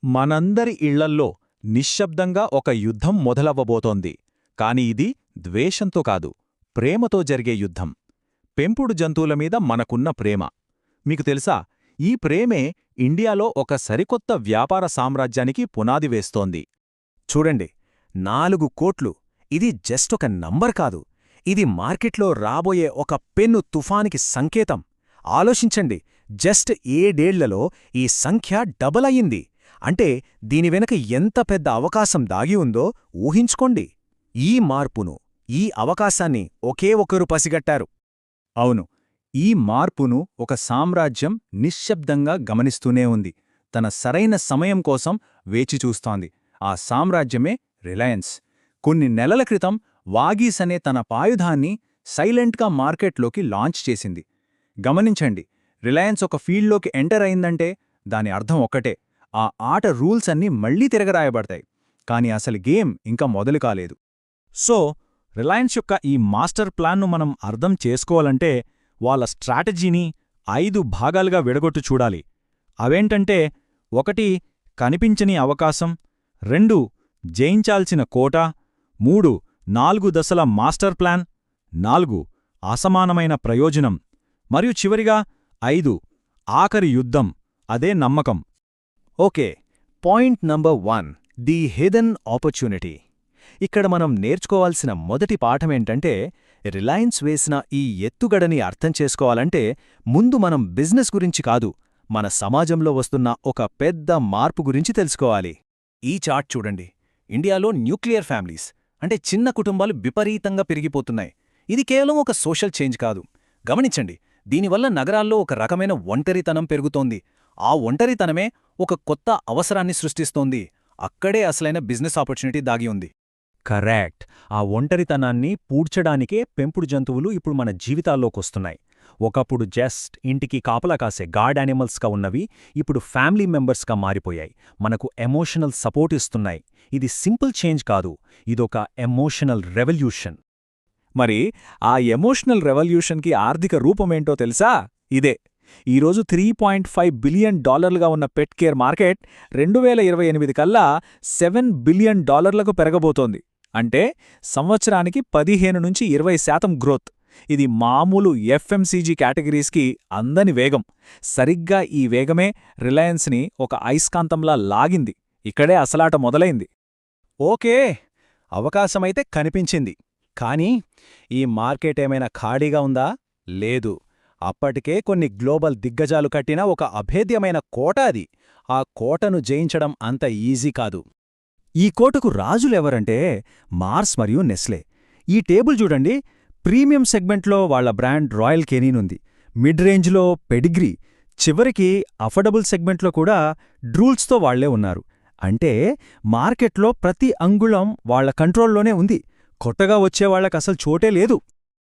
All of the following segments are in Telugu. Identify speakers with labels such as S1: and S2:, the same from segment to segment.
S1: మనందరి ఇళ్లల్లో నిశ్శబ్దంగా ఒక యుద్ధం మొదలవ్వబోతోంది. కాని ఇది ద్వేషంతో కాదు, ప్రేమతో జరిగే యుద్ధం. పెంపుడు జంతువుల మీద మనకున్న ప్రేమ. మీకు తెలుసా, ఈ ప్రేమే ఇండియాలో ఒక సరికొత్త వ్యాపార సామ్రాజ్యానికి పునాది వేస్తోంది.
S2: చూడండి, 4 కోట్లు. ఇది జస్ట్ ఒక నంబర్ కాదు. ఇది మార్కెట్లో రాబోయే ఒక పెన్ను తుఫానికి సంకేతం. ఆలోచించండి, జస్ట్ 7 ఏళ్లలో ఈ సంఖ్య డబల్ అయ్యింది. అంటే దీని వెనక ఎంత పెద్ద అవకాశం దాగి ఉందో ఊహించుకోండి. ఈ మార్పును, ఈ అవకాశాన్ని ఒకే ఒకరు పసిగట్టారు.
S1: అవును, ఈ మార్పును ఒక సామ్రాజ్యం నిశ్శబ్దంగా గమనిస్తూనే ఉంది. తన సరైన సమయం కోసం వేచిచూస్తోంది. ఆ సామ్రాజ్యమే రిలయన్స్. కొన్ని నెలల క్రితం వాగీస్ అనే తన ఆయుధాన్ని సైలెంట్గా మార్కెట్లోకి లాంచ్ చేసింది. గమనించండి, రిలయన్స్ ఒక ఫీల్డ్లోకి ఎంటర్ అయిందంటే దాని అర్థం ఒక్కటే: ఆ ఆట రూల్స్ అన్నీ మళ్లీ తిరగరాయబడతాయి. కాని అసలు గేమ్ ఇంకా మొదలు కాలేదు. సో రిలయన్స్ యొక్క ఈ మాస్టర్ ప్లాన్ను మనం అర్థం చేసుకోవాలంటే వాళ్ళ స్ట్రాటజీని 5 భాగాలుగా విడగొట్టు చూడాలి. అవేంటంటే: 1 కనిపించని అవకాశం, 2 జయించాల్సిన కోట, 3 4 దశల మాస్టర్ ప్లాన్, 4 అసమానమైన ప్రయోజనం, మరియు చివరిగా 5 ఆఖరి యుద్ధం, అదే నమ్మకం.
S2: Okay, point number 1, the hidden opportunity. ఇక్కడ మనం నేర్చుకోవాల్సిన మొదటి పాఠమేంటంటే, రిలయన్స్ వేసిన ఈ ఎత్తుగడని అర్థం చేసుకోవాలంటే ముందు మనం బిజినెస్ గురించి కాదు, మన సమాజంలో వస్తున్న ఒక పెద్ద మార్పు గురించి తెలుసుకోవాలి. ఈ చార్ట్ చూడండి. ఇండియాలో న్యూక్లియర్ ఫ్యామిలీస్, అంటే చిన్న కుటుంబాలు విపరీతంగా పెరిగిపోతున్నాయి. ఇది కేవలం ఒక సోషల్ చేంజ్ కాదు. గమనించండి, దీనివల్ల నగరాల్లో ఒక రకమైన ఒంటరితనం పెరుగుతోంది. ఆ ఒంటరితనమే ఒక కొత్త అవసరాన్ని సృష్టిస్తోంది. అక్కడే అసలైన బిజినెస్ ఆపర్చునిటీ దాగి ఉంది.
S1: కరెక్ట్. ఆ ఒంటరితనాన్ని పూడ్చడానికే పెంపుడు జంతువులు ఇప్పుడు మన జీవితాల్లోకొస్తున్నాయి. ఒకప్పుడు జస్ట్ ఇంటికి కాపలా కాసే గార్డ్ యానిమల్స్గా ఉన్నవి ఇప్పుడు ఫ్యామిలీ మెంబర్స్గా మారిపోయాయి. మనకు ఎమోషనల్ సపోర్ట్ ఇస్తున్నాయి. ఇది సింపుల్ చేంజ్ కాదు, ఇదొక ఎమోషనల్ రెవల్యూషన్.
S2: మరి ఆ ఎమోషనల్ రెవల్యూషన్కి ఆర్థిక రూపమేంటో తెలుసా? ఇదే. ఈరోజు $3.5 బిలియన్ ఉన్న పెట్ కేర్ మార్కెట్ 2028 కల్లా $7 బిలియన్ పెరగబోతోంది. అంటే సంవత్సరానికి 15-20% గ్రోత్. ఇది మామూలు ఎఫ్ఎంసీజీ కేటగిరీస్కి అందని వేగం. సరిగ్గా ఈ వేగమే రిలయన్స్ని ఒక అయస్కాంతంలా లాగింది. ఇక్కడే అసలాట మొదలైంది. ఓకే, అవకాశమైతే కనిపించింది. కానీ ఈ మార్కెట్ ఏమైనా ఖాళీగా ఉందా? లేదు. అప్పటికే కొన్ని గ్లోబల్ దిగ్గజాలు కట్టిన ఒక అభేద్యమైన కోట అది. ఆ కోటను జయించడం అంత ఈజీ కాదు. ఈ కోటకు రాజులెవరంటే మార్స్ మరియు నెస్లే. ఈ టేబుల్ చూడండి. ప్రీమియం సెగ్మెంట్లో వాళ్ల బ్రాండ్ రాయల్ కెనీన్ ఉంది. మిడ్ రేంజ్లో పెడిగ్రీ, చివరికి అఫోర్డబుల్ సెగ్మెంట్లో కూడా డ్రూల్స్తో వాళ్లే ఉన్నారు. అంటే మార్కెట్లో ప్రతి అంగుళం వాళ్ల కంట్రోల్లోనే ఉంది. కొత్తగా వచ్చేవాళ్లకసలు చోటే లేదు.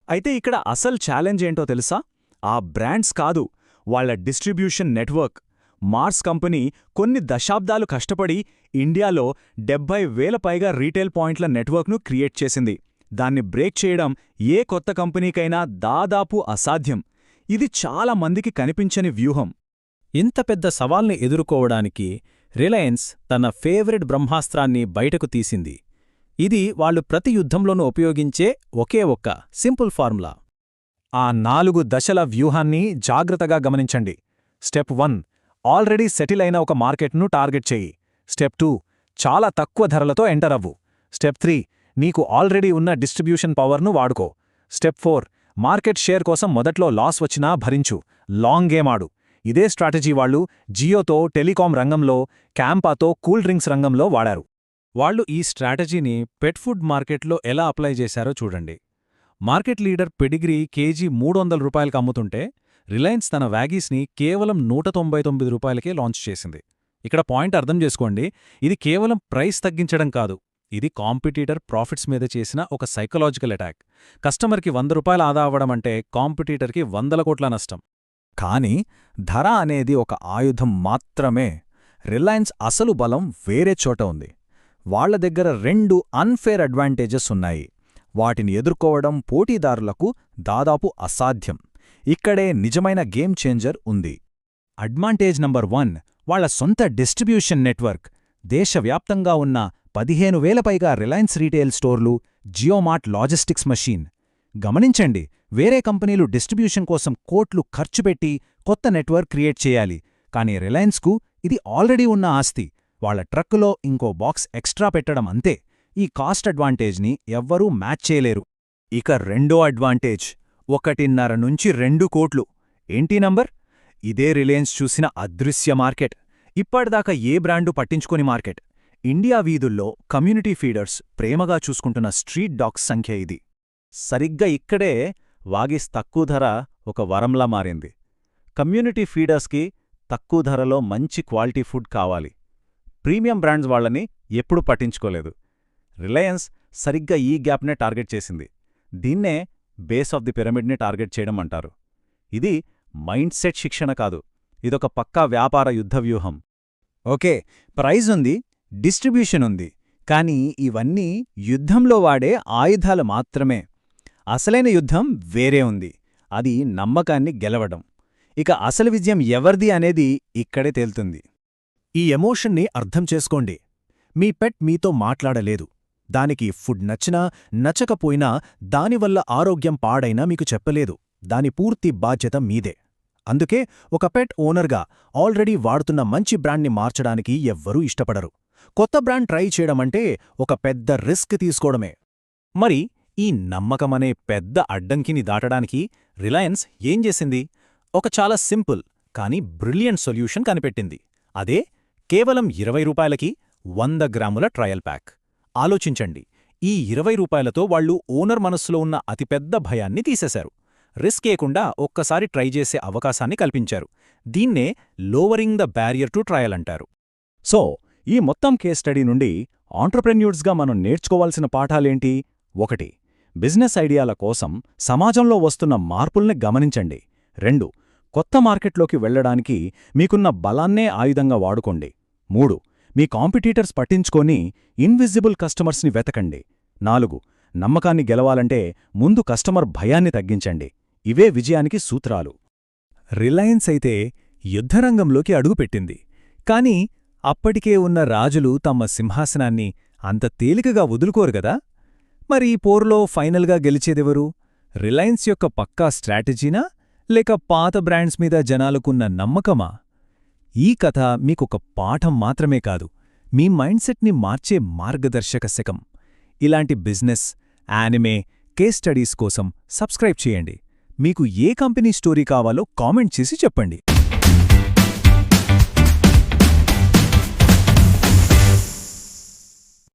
S2: అయితే ఇక్కడ అసలు ఛాలెంజ్ ఏంటో తెలుసా? ఆ బ్రాండ్స్ కాదు, వాళ్ల డిస్ట్రిబ్యూషన్ నెట్వర్క్. మార్స్ కంపెనీ కొన్ని దశాబ్దాలు కష్టపడి ఇండియాలో 70,000 పైగా రీటైల్ పాయింట్ల నెట్వర్క్ను క్రియేట్ చేసింది. దాన్ని బ్రేక్ చేయడం ఏ కొత్త కంపెనీకైనా దాదాపు అసాధ్యం. ఇది చాలా మందికి కనిపించని వ్యూహం. ఇంత పెద్ద సవాల్ని ఎదుర్కోవడానికి రిలయన్స్ తన ఫేవరెట్ బ్రహ్మాస్త్రాన్ని బయటకు తీసింది. ఇది వాళ్లు ప్రతి యుద్ధంలోనూ ఉపయోగించే ఒకే ఒక్క సింపుల్ ఫార్ములా. ఆ 4 దశల వ్యూహాన్ని జాగ్రత్తగా గమనించండి. స్టెప్ 1, ఆల్రెడీ సెటిల్ అయిన ఒక మార్కెట్ను టార్గెట్ చెయ్యి. స్టెప్ 2, చాలా తక్కువ ధరలతో ఎంటర్ అవ్వు. స్టెప్ 3, నీకు ఆల్రెడీ ఉన్న డిస్ట్రిబ్యూషన్ పవర్ను వాడుకో. స్టెప్ 4, మార్కెట్ షేర్ కోసం మొదట్లో లాస్ వచ్చినా భరించు, లాంగ్ గేమ్ ఆడు. ఇదే స్ట్రాటజీ వాళ్లు జియోతో టెలికాం రంగంలో, క్యాంపాతో కూల్ డ్రింక్స్ రంగంలో వాడారు. వాళ్లు ఈ స్ట్రాటజీని పెట్ ఫుడ్ మార్కెట్లో ఎలా అప్లై చేశారో చూడండి. మార్కెట్ లీడర్ పెడిగ్రీ కేజీ $300 అమ్ముతుంటే రిలయన్స్ తన వ్యాగీస్ని కేవలం $199కే లాంచ్ చేసింది. ఇక్కడ పాయింట్ అర్థం చేసుకోండి. ఇది కేవలం ప్రైస్ తగ్గించడం కాదు, ఇది కాంపిటీటర్ ప్రాఫిట్స్ మీద చేసిన ఒక సైకలాజికల్ అటాక్. కస్టమర్కి $100 ఆదా అవ్వడమంటే కాంపిటీటర్కి 100 కోట్ల నష్టం. కానీ ధర అనేది ఒక ఆయుధం మాత్రమే. రిలయన్స్ అసలు బలం వేరే చోట ఉంది. వాళ్ల దగ్గర 2 అన్ఫేర్ అడ్వాంటేజెస్ ఉన్నాయి. వాటిని ఎదుర్కోవడం పోటీదారులకు దాదాపు అసాధ్యం. ఇక్కడే నిజమైన గేమ్ చేంజర్ ఉంది. అడ్వాంటేజ్ నంబర్ 1,
S1: వాళ్ళ సొంత డిస్ట్రిబ్యూషన్ నెట్వర్క్, దేశవ్యాప్తంగా ఉన్న 15,000 పైగా రిలయన్స్ రీటైల్ స్టోర్లు, జియోమార్ట్ లాజిస్టిక్స్ మషీన్. గమనించండి, వేరే కంపెనీలు డిస్ట్రిబ్యూషన్ కోసం కోట్లు ఖర్చుపెట్టి కొత్త నెట్వర్క్ క్రియేట్ చేయాలి. కానీ రిలయన్స్కు ఇది ఆల్రెడీ ఉన్న ఆస్తి. వాళ్ళ ట్రక్కులో ఇంకో బాక్స్ ఎక్స్ట్రా పెట్టడం అంతే. ఈ కాస్ట్ అడ్వాంటేజ్ని ఎవ్వరూ మ్యాచ్ చేయలేరు. ఇక రెండో అడ్వాంటేజ్, 1.5 నుంచి 2 కోట్లు. ఏంటి నంబర్? ఇదే రిలయన్స్ చూసిన అదృశ్య మార్కెట్. ఇప్పటిదాకా ఏ బ్రాండు పట్టించుకోని మార్కెట్. ఇండియా వీధుల్లో కమ్యూనిటీ ఫీడర్స్ ప్రేమగా చూసుకుంటున్న స్ట్రీట్ డాగ్స్ సంఖ్య ఇది. సరిగ్గా ఇక్కడే వాగీస్ తక్కువ ధర ఒక వరంలా మారింది. కమ్యూనిటీ ఫీడర్స్కి తక్కువ ధరలో మంచి క్వాలిటీ ఫుడ్ కావాలి. ప్రీమియం బ్రాండ్స్ వాళ్ళని ఎప్పుడూ పట్టించుకోలేదు. రిలయన్స్ సరిగ్గా ఈ గ్యాప్నే టార్గెట్ చేసింది. దీన్నే బేస్ ఆఫ్ ది పిరమిడ్ని టార్గెట్ చేయడం అంటారు. ఇది మైండ్ సెట్ శిక్షణ కాదు, ఇదొక పక్కా వ్యాపార యుద్ధ వ్యూహం. ఓకే, ప్రైజ్ ఉంది, డిస్ట్రిబ్యూషన్ ఉంది, కానీ ఇవన్నీ యుద్ధంలో వాడే ఆయుధాలు మాత్రమే. అసలైన యుద్ధం వేరే ఉంది. అది నమ్మకాన్ని గెలవడం. ఇక అసలు విజయం ఎవరిది అనేది ఇక్కడే తేలుతుంది. ఈ ఎమోషన్ని అర్థం చేసుకోండి. మీ పెట్ మీతో మాట్లాడలేదు. దానికి ఫుడ్ నచ్చినా నచ్చకపోయినా, దానివల్ల ఆరోగ్యం పాడైనా మీకు చెప్పలేదు. దాని పూర్తి బాధ్యత మీదే. అందుకే ఒక పెట్ ఓనర్గా ఆల్రెడీ వాడుతున్న మంచి బ్రాండ్ని మార్చడానికి ఎవ్వరూ ఇష్టపడరు. కొత్త బ్రాండ్ ట్రై చేయడమంటే ఒక పెద్ద రిస్క్ తీసుకోవడమే. మరి ఈ నమ్మకమనే పెద్ద అడ్డంకిని దాటడానికి రిలయన్స్ ఏం చేసింది? ఒక చాలా సింపుల్ కానీ బ్రిలియంట్ సొల్యూషన్ కనిపెట్టింది. అదే కేవలం 20 రూపాయలకి 100 గ్రాముల ట్రయల్ ప్యాక్. ఆలోచించండి, ఈ 20 రూపాయలతో వాళ్లు ఓనర్ మనస్సులో ఉన్న అతిపెద్ద భయాన్ని తీసేశారు. రిస్క్ ఏకుండా ఒక్కసారి ట్రై చేసే అవకాశాన్ని కల్పించారు. దీన్నే lowering the barrier to trial అంటారు. సో, ఈ మొత్తం కేస్ స్టడీ నుండి ఆంట్రప్రెన్యూర్స్గా మనం నేర్చుకోవాల్సిన పాఠాలేంటి? 1. బిజినెస్ ఐడియాల కోసం సమాజంలో వస్తున్న మార్పుల్ని గమనించండి. 2. కొత్త మార్కెట్లోకి వెళ్లడానికి మీకున్న బలాన్నే ఆయుధంగా వాడుకోండి. 3. మీ కాంపిటీటర్స్ పట్టించుకొని ఇన్విజిబుల్ కస్టమర్స్ని వెతకండి. 4. నమ్మకాన్ని గెలవాలంటే ముందు కస్టమర్ భయాన్ని తగ్గించండి. ఇవే విజయానికి సూత్రాలు. రిలయన్స్ అయితే యుద్ధరంగంలోకి అడుగుపెట్టింది. కాని అప్పటికే ఉన్న రాజులు తమ సింహాసనాన్ని అంత తేలికగా వదులుకోరు గదా. మరి ఈ పోరులో ఫైనల్గా గెలిచేదెవరు? రిలయన్స్ యొక్క పక్కా స్ట్రాటజీనా, లేక పాత బ్రాండ్స్ మీద జనాలకున్న నమ్మకమా? ఈ కథ మీకొక పాఠం మాత్రమే కాదు, మీ మైండ్ సెట్ని మార్చే మార్గదర్శక శకం. ఇలాంటి బిజినెస్, యానిమే, కేస్ స్టడీస్ కోసం సబ్స్క్రైబ్ చేయండి. మీకు ఏ కంపెనీ స్టోరీ కావాలో కామెంట్ చేసి చెప్పండి.